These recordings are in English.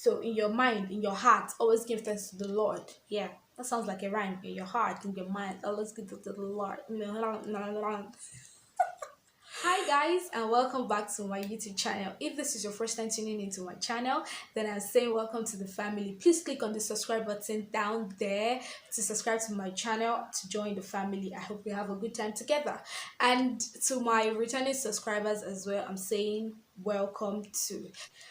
So in your mind, in your heart, always give thanks to the Lord. Yeah, that sounds like a rhyme. In your heart, in your mind, always give thanks to the Lord. Hi guys, and welcome back to my YouTube channel. If this is your first time tuning into my channel, then I'm saying welcome to the family. Please click on the subscribe button down there to subscribe to my channel to join the family. I hope we have a good time together. And to my returning subscribers as well, I'm saying welcome to.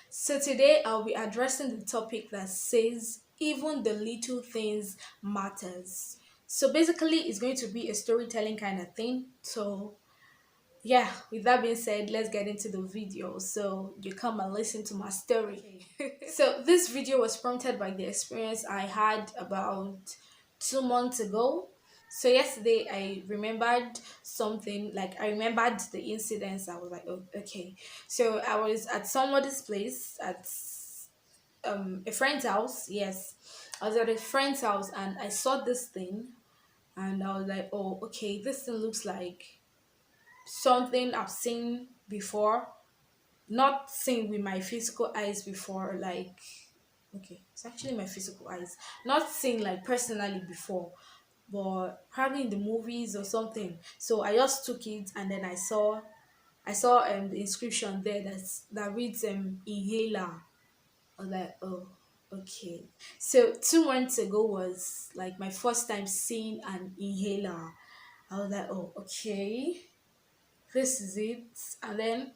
So today I'll be addressing the topic that says even the little things matters. So basically it's going to be a storytelling kind of thing. So yeah, with that being said, let's get into the video so you come and listen to my story. So this video was prompted by the experience I had about 2 months ago. So yesterday I remembered something, like I remembered the incidents. I was like, oh, okay. So I was at somebody's place, at a friend's house. Yes, I was at a friend's house and I saw this thing, and I was like, oh, okay, this thing looks like something I've seen before, not seen with my physical eyes before. Like, okay, it's actually my physical eyes, not seen like personally before, but probably in the movies or something. So I just took it, and then I saw the inscription there that reads inhaler. I was like, oh, okay. So 2 months ago was like my first time seeing an inhaler. I was like, oh, okay, this is it. And then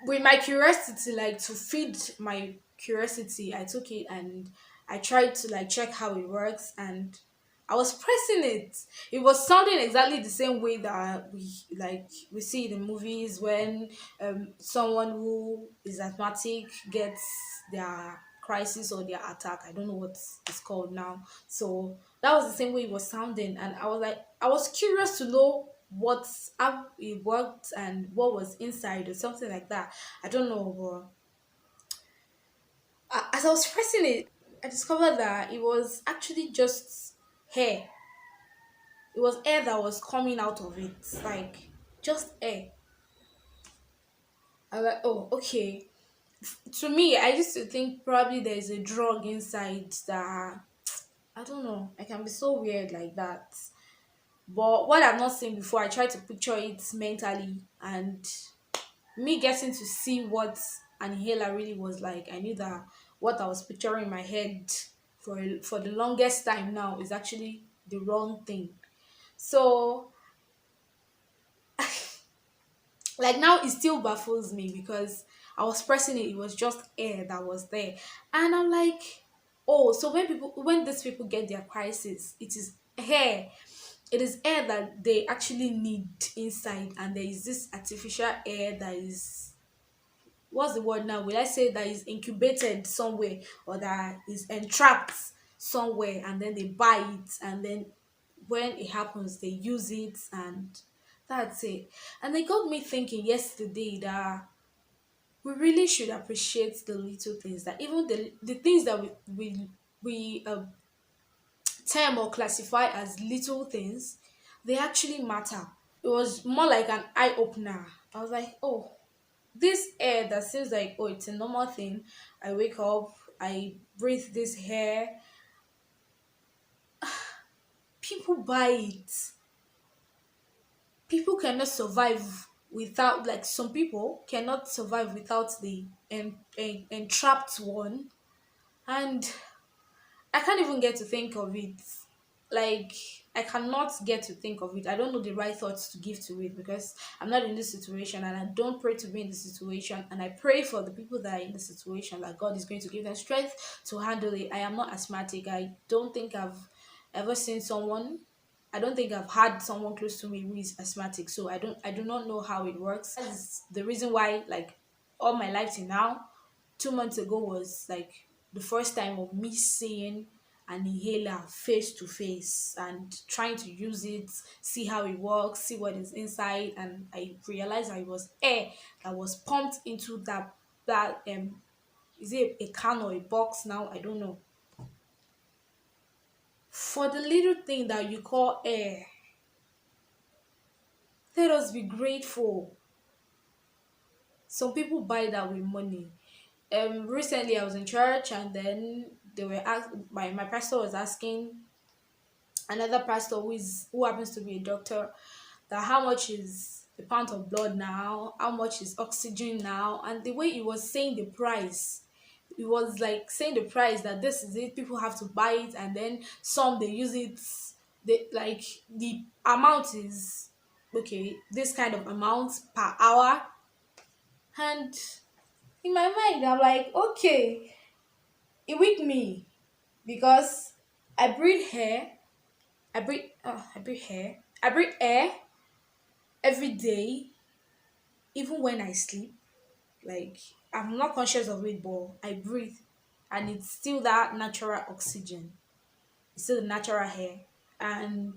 with my curiosity, like to feed my curiosity, I took it and I tried to like check how it works, and I was pressing it. It was sounding exactly the same way that we see in the movies when someone who is asthmatic gets their crisis or their attack. I don't know what it's called now. So that was the same way it was sounding, and I was like, I was curious to know how it worked and what was inside or something like that. I don't know, but as I was pressing it, I discovered that it was actually just hair. It was air that was coming out of it, like just air. I was like, oh, okay. To me, I used to think probably there is a drug inside that, I don't know. I can be so weird like that. But what I've not seen before, I try to picture it mentally, and me getting to see what an inhaler really was like, I knew that what I was picturing in my head for the longest time now is actually the wrong thing. So like now it still baffles me because I was pressing it, it was just air that was there. And I'm like, oh, so when these people get their crisis, it is air. It is air that they actually need inside, and there is this artificial air that is, what's the word now? Will I say that is incubated somewhere or that is entrapped somewhere, and then they buy it, and then when it happens they use it, and that's it. And it got me thinking yesterday that we really should appreciate the little things, that even the things that we term or classify as little things, they actually matter. It was more like an eye opener. I was like, oh, this air that seems like, oh, it's a normal thing. I wake up, I breathe this air. People buy it. People cannot survive without, like, some people cannot survive without the entrapped one. And I can't even get to think of it. Like, I cannot get to think of it. I don't know the right thoughts to give to it because I'm not in this situation, and I don't pray to be in this situation. And I pray for the people that are in the situation that God is going to give them strength to handle it. I am not asthmatic. I don't think I've ever seen someone. I don't think I've had someone close to me who is asthmatic. So I do not know how it works. That's the reason why, like, all my life till now, 2 months ago was like the first time of me seeing an inhaler face to face and trying to use it, see how it works, see what is inside, and I realized that it was air that was pumped into that is it a can or a box now? I don't know. For the little thing that you call air, let us be grateful. Some people buy that with money. Recently I was in church, and then my pastor was asking another pastor who happens to be a doctor, that how much is a pound of blood now, how much is oxygen now, and the way he was saying the price, it was like saying the price, that this is it, people have to buy it, and then some they use it, they like the amount is okay, this kind of amount per hour. And in my mind I'm like, okay, it with me, because I breathe air, I breathe air every day, even when I sleep. Like, I'm not conscious of it, but I breathe, and it's still that natural oxygen. It's still the natural air, and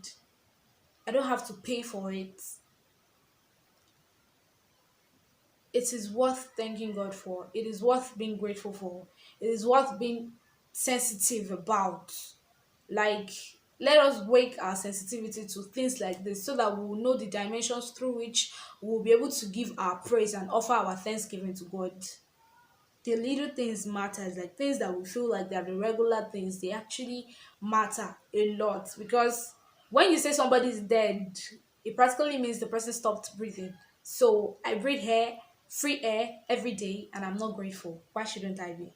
I don't have to pay for it. It is worth thanking God for. It is worth being grateful for. It is worth being sensitive about. Like, let us wake our sensitivity to things like this, so that we will know the dimensions through which we will be able to give our praise and offer our thanksgiving to God. The little things matters, like things that we feel like they're the regular things, they actually matter a lot, because when you say somebody's dead, it practically means the person stopped breathing. So I breathe air, free air every day, and I'm not grateful. Why shouldn't I be?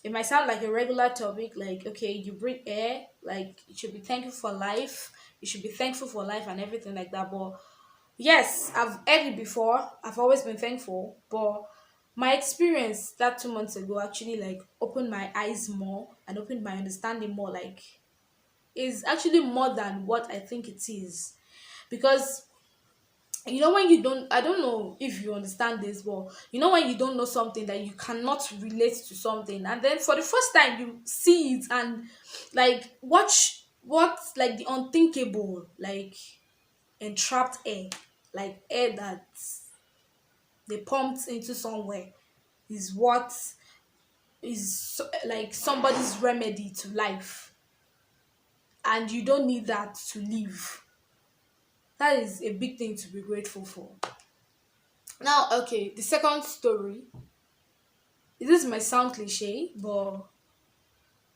It might sound like a regular topic, like, okay, you breathe air, like you should be thankful for life, you should be thankful for life and everything like that. But yes, I've heard it before. I've always been thankful, but my experience that 2 months ago actually like opened my eyes more and opened my understanding more. Like, is actually more than what I think it is, because when you don't, I don't know if you understand this, but when you don't know something, that you cannot relate to something, and then for the first time you see it, and like watch what, like the unthinkable, like entrapped air, like air that they pumped into somewhere, is what is like somebody's remedy to life, and you don't need that to live. That is a big thing to be grateful for. Now, okay, the second story, this might sound cliche, but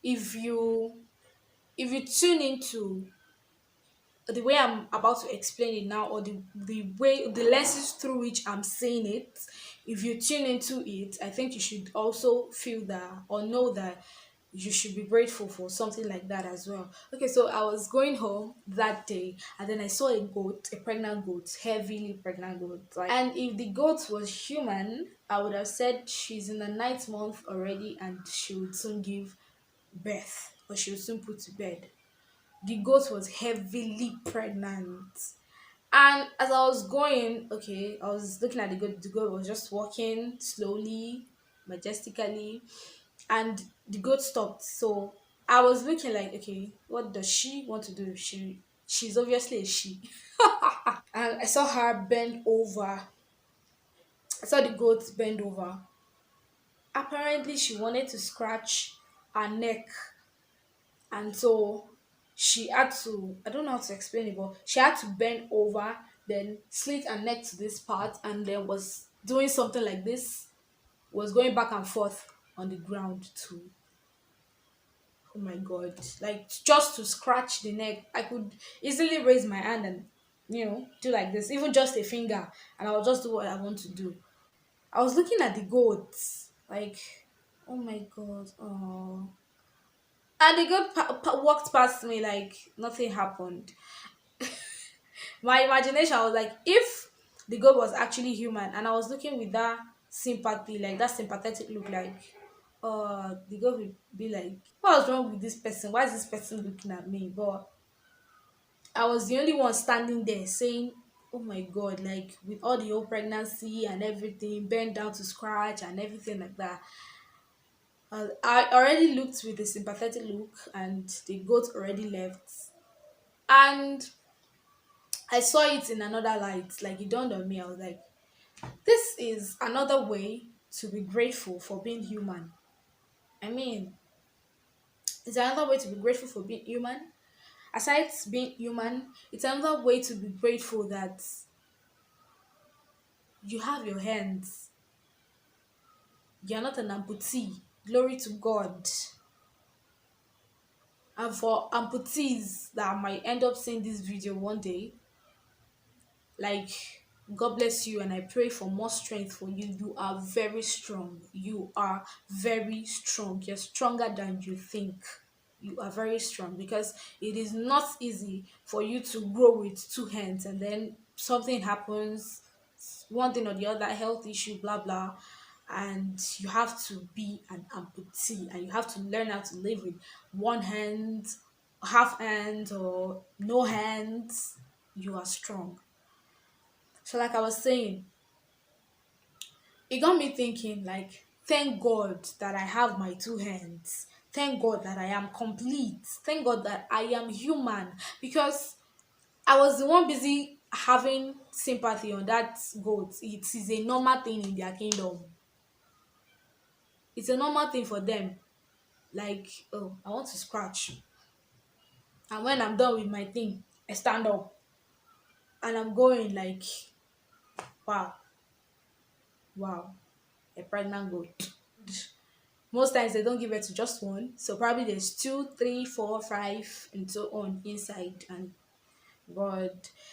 if you if you tune into the way I'm about to explain it now, or the way, the lenses through which I'm saying it, if you tune into it, I think you should also feel that, or know that you should be grateful for something like that as well. Okay, so I was going home that day, and then I saw a goat, a pregnant goat, heavily pregnant goat. Like, and if the goat was human, I would have said she's in the ninth month already, and she would soon give birth, or she would soon put to bed. The goat was heavily pregnant. And as I was going, okay, I was looking at the goat. The goat was just walking slowly, majestically, and the goat stopped. So I was looking like, okay, what does she want to do? She's obviously a she. And I saw her bend over. I saw the goat bend over. Apparently, she wanted to scratch her neck, and so she had to, I don't know how to explain it, but she had to bend over, then slit her neck to this part, and then was doing something like this, was going back and forth on the ground too. Oh my god, like just to scratch the neck, I could easily raise my hand and do like this, even just a finger, and I'll just do what I want to do. I was looking at the goats, like, oh my god, oh. And the goat walked past me like nothing happened. My imagination, I was like, if the goat was actually human, and I was looking with that sympathy, like that sympathetic look, like, the goat would be like, what's wrong with this person? Why is this person looking at me? But I was the only one standing there saying, oh my god, like with all the whole pregnancy and everything, bent down to scratch and everything like that. I already looked with a sympathetic look, and the goat already left. And I saw it in another light, like it dawned on me. I was like, this is another way to be grateful for being human. I mean, it's another way to be grateful for being human. Aside being human, it's another way to be grateful that you have your hands. You're not an amputee. Glory to God. And for amputees that might end up seeing this video one day, like, God bless you, and I pray for more strength for you. You are very strong. You are very strong. You're stronger than you think. You are very strong, because it is not easy for you to grow with two hands and then something happens, one thing or the other, health issue, blah blah, and you have to be an amputee and you have to learn how to live with one hand, half hand, or no hands. You are strong. So, like I was saying, it got me thinking, like, thank God that I have my two hands. Thank God that I am complete. Thank God that I am human. Because I was the one busy having sympathy on that goat. It is a normal thing in their kingdom. It's a normal thing for them. Like, oh, I want to scratch. And when I'm done with my thing, I stand up and I'm going like, wow, wow, a pregnant goat. Most times they don't give it to just one, so probably there's two, three, four, five, and so on inside. And God,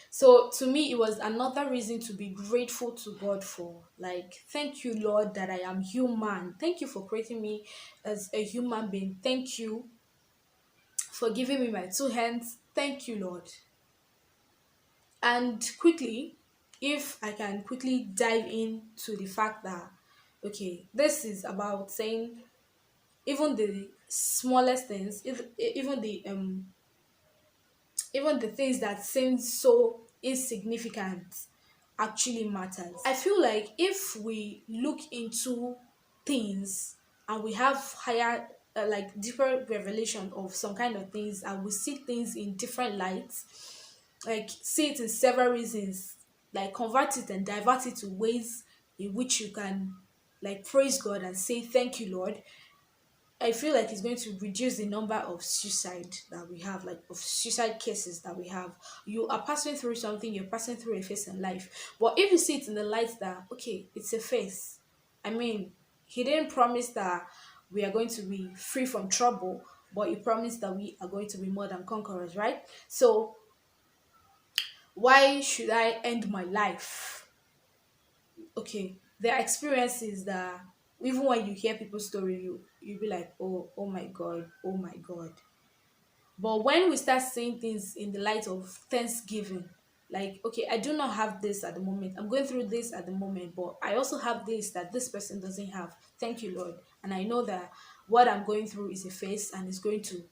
so to me it was another reason to be grateful to God for, like, thank you Lord that I am human. Thank you for creating me as a human being. Thank you for giving me my two hands. Thank you Lord. And quickly, if I can quickly dive into the fact that, okay, this is about saying even the smallest things, if, even the things that seem so insignificant actually matters. I feel like if we look into things and we have higher, like deeper revelation of some kind of things, and we see things in different lights, like see it in several reasons, like convert it and divert it to ways in which you can, like, praise God and say thank you Lord. I feel like it's going to reduce the number of suicide that we have, like of suicide cases that we have. You are passing through something, you're passing through a phase in life. But if you see it in the light that, okay, it's a phase. I mean, he didn't promise that we are going to be free from trouble, but he promised that we are going to be more than conquerors, right? So why should I end my life? Okay, there are experiences that even when you hear people's story, you be like, oh my God, oh my God. But when we start seeing things in the light of thanksgiving, like, okay, I do not have this at the moment, I'm going through this at the moment, but I also have this that this person doesn't have. Thank you Lord. And I know that what I'm going through is a phase and it's going to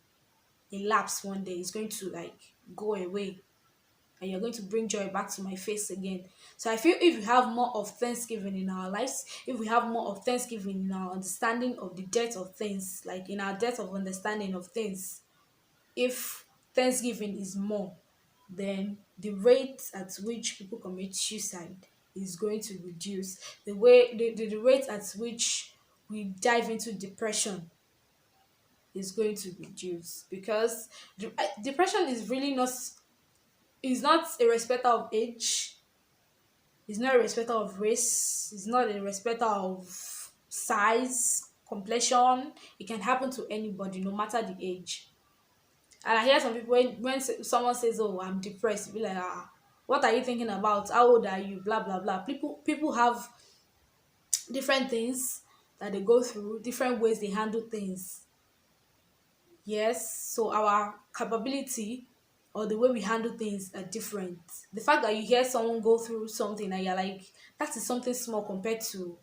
elapse one day. It's going to, like, go away, and you're going to bring joy back to my face again. So I feel if we have more of thanksgiving in our lives, if we have more of thanksgiving in our understanding of the depth of things, like in our depth of understanding of things, if thanksgiving is more, then the rate at which people commit suicide is going to reduce. The rate at which we dive into depression is going to reduce, because depression is really not, is not a respecter of age. It's not a respecter of race. It's not a respecter of size, complexion. It can happen to anybody, no matter the age. And I hear some people, when someone says, "Oh, I'm depressed," you be like, "Ah, what are you thinking about? How old are you?" Blah blah blah. People have different things that they go through, different ways they handle things. Yes, so our capability or the way we handle things are different. The fact that you hear someone go through something and you're like, that is something small compared to,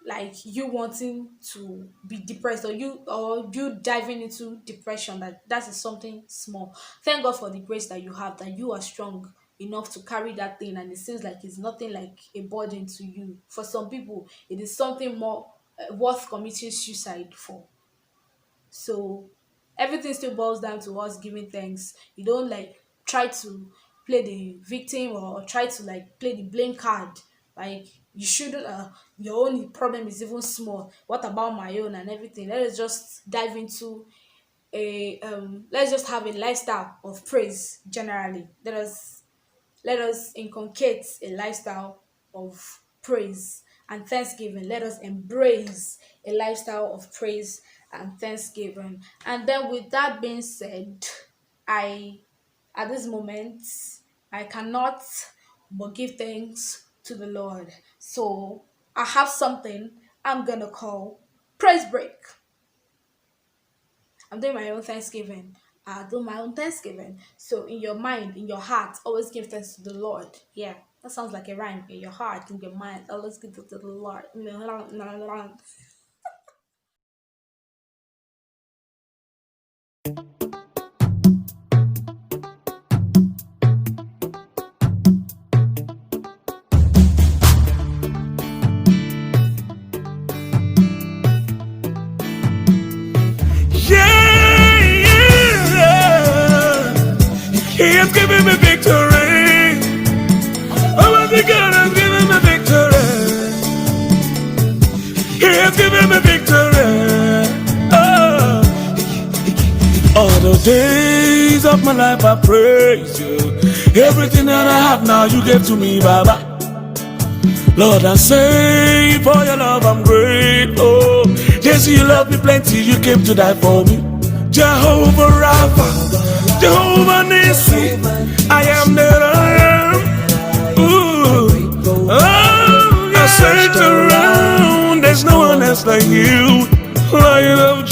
like, you wanting to be depressed, or you diving into depression, that is something small. Thank God for the grace that you have, that you are strong enough to carry that thing, and it seems like it's nothing, like a burden to you. For some people it is something more, worth committing suicide for. So everything still boils down to us giving thanks. You don't, like, try to play the victim, or try to, like, play the blame card. Like, you shouldn't, your own problem is even small. What about my own and everything? Let us just dive into let's just have a lifestyle of praise generally. Let us inculcate a lifestyle of praise. and thanksgiving. Let us embrace a lifestyle of praise and thanksgiving. And then, with that being said, I, at this moment, I cannot but give thanks to the Lord. So I have something I'm gonna call praise break. I'm doing my own Thanksgiving. I do my own Thanksgiving. So in your mind, in your heart, always give thanks to the Lord. Yeah, that sounds like a rhyme. In your heart, in your mind, always give thanks to the Lord. Yeah, yeah. He has given me victory. Almighty God has given me victory. He has given me victory. Oh. All the days of my life I praise you. Everything that I have now you gave to me, Baba. Lord, I say for your love I'm grateful. Yes, you love me plenty, you came to die for me. Jehovah Rapha, Jehovah Nissi, I am that I am. Ooh. Oh, I searched around, there's no one else like you. Lion of